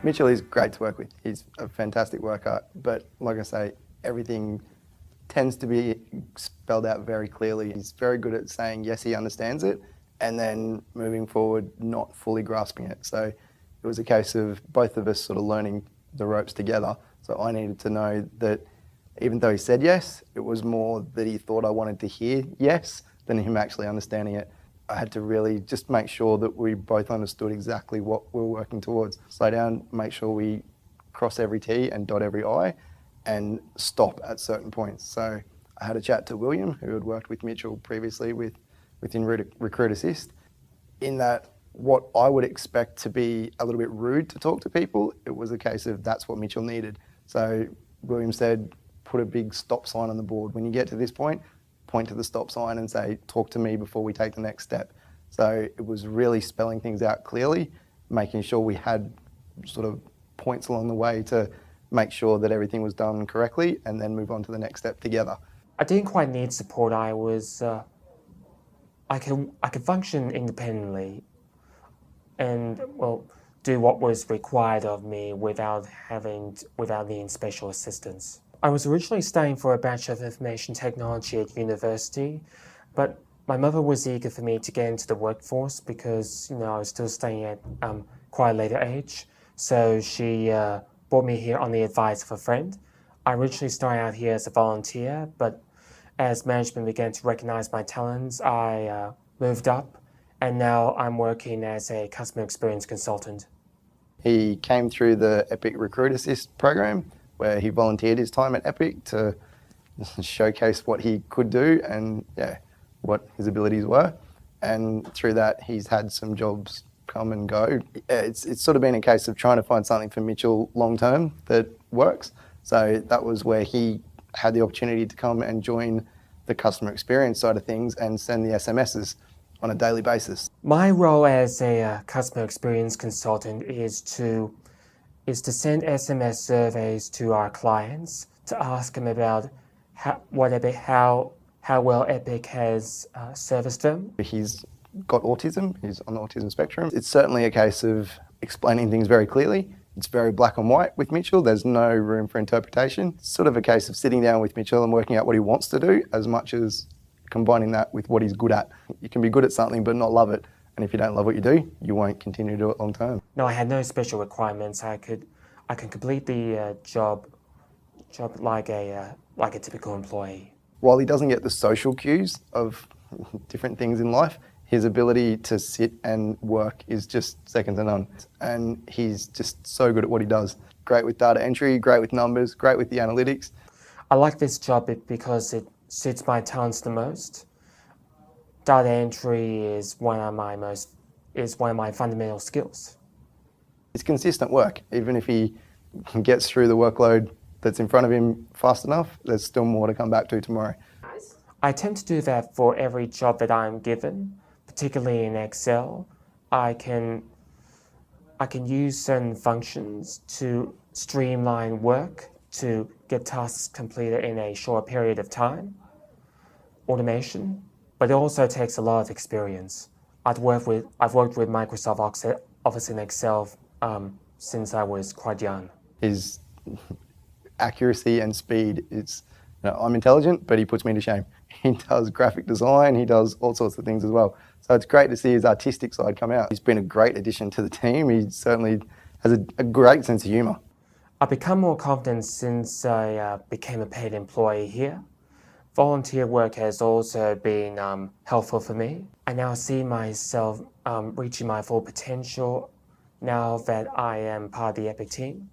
Mitchell is great to work with. He's a fantastic worker, but like I say, everything tends to be spelled out very clearly. He's very good at saying, yes, he understands it, and then moving forward, not fully grasping it. So it was a case of both of us sort of learning the ropes together. So I needed to know that even though he said yes, it was more that he thought I wanted to hear yes than him actually understanding it. I had to really just make sure that we both understood exactly what we were working towards. Slow down, make sure we cross every T and dot every I, and stop at certain points. So I had a chat to William, who had worked with Mitchell previously within Recruit Assist, in that what I would expect to be a little bit rude to talk to people, it was a case of that's what Mitchell needed. So William said, put a big stop sign on the board. When you get to this point to the stop sign and say, talk to me before we take the next step. So it was really spelling things out clearly, making sure we had sort of points along the way to make sure that everything was done correctly and then move on to the next step together. I didn't quite need support. I could function independently and, well, do what was required of me without needing special assistance. I was originally studying for a Bachelor of Information Technology at university, but my mother was eager for me to get into the workforce because, I was still studying at quite a later age. So she brought me here on the advice of a friend. I originally started out here as a volunteer, but as management began to recognize my talents, I moved up, and now I'm working as a customer experience consultant. He came through the Epic Recruit Assist program, where he volunteered his time at Epic to showcase what he could do and what his abilities were. And through that, he's had some jobs come and go. It's sort of been a case of trying to find something for Mitchell long term that works. So that was where he had the opportunity to come and join the customer experience side of things and send the SMSs on a daily basis. My role as a customer experience consultant is to send SMS surveys to our clients to ask them about how well Epic has serviced them. He's got autism, he's on the autism spectrum. It's certainly a case of explaining things very clearly. It's very black and white with Mitchell. There's no room for interpretation. It's sort of a case of sitting down with Mitchell and working out what he wants to do as much as combining that with what he's good at. You can be good at something but not love it. And if you don't love what you do, you won't continue to do it long term. No, I had no special requirements. I can complete the job like a typical employee. While he doesn't get the social cues of different things in life, his ability to sit and work is just second to none. And he's just so good at what he does. Great with data entry, great with numbers, great with the analytics. I like this job because it suits my talents the most. Data entry is one of my fundamental skills. It's consistent work. Even if he gets through the workload that's in front of him fast enough, there's still more to come back to tomorrow. I attempt to do that for every job that I'm given, particularly in Excel. I can use certain functions to streamline work, to get tasks completed in a short period of time, automation, but it also takes a lot of experience. I've worked with Microsoft Office and Excel since I was quite young. His accuracy and speed, I'm intelligent, but he puts me to shame. He does graphic design, he does all sorts of things as well. So it's great to see his artistic side come out. He's been a great addition to the team. He certainly has a great sense of humour. I've become more confident since I became a paid employee here. Volunteer work has also been helpful for me. I now see myself reaching my full potential now that I am part of the Epic team.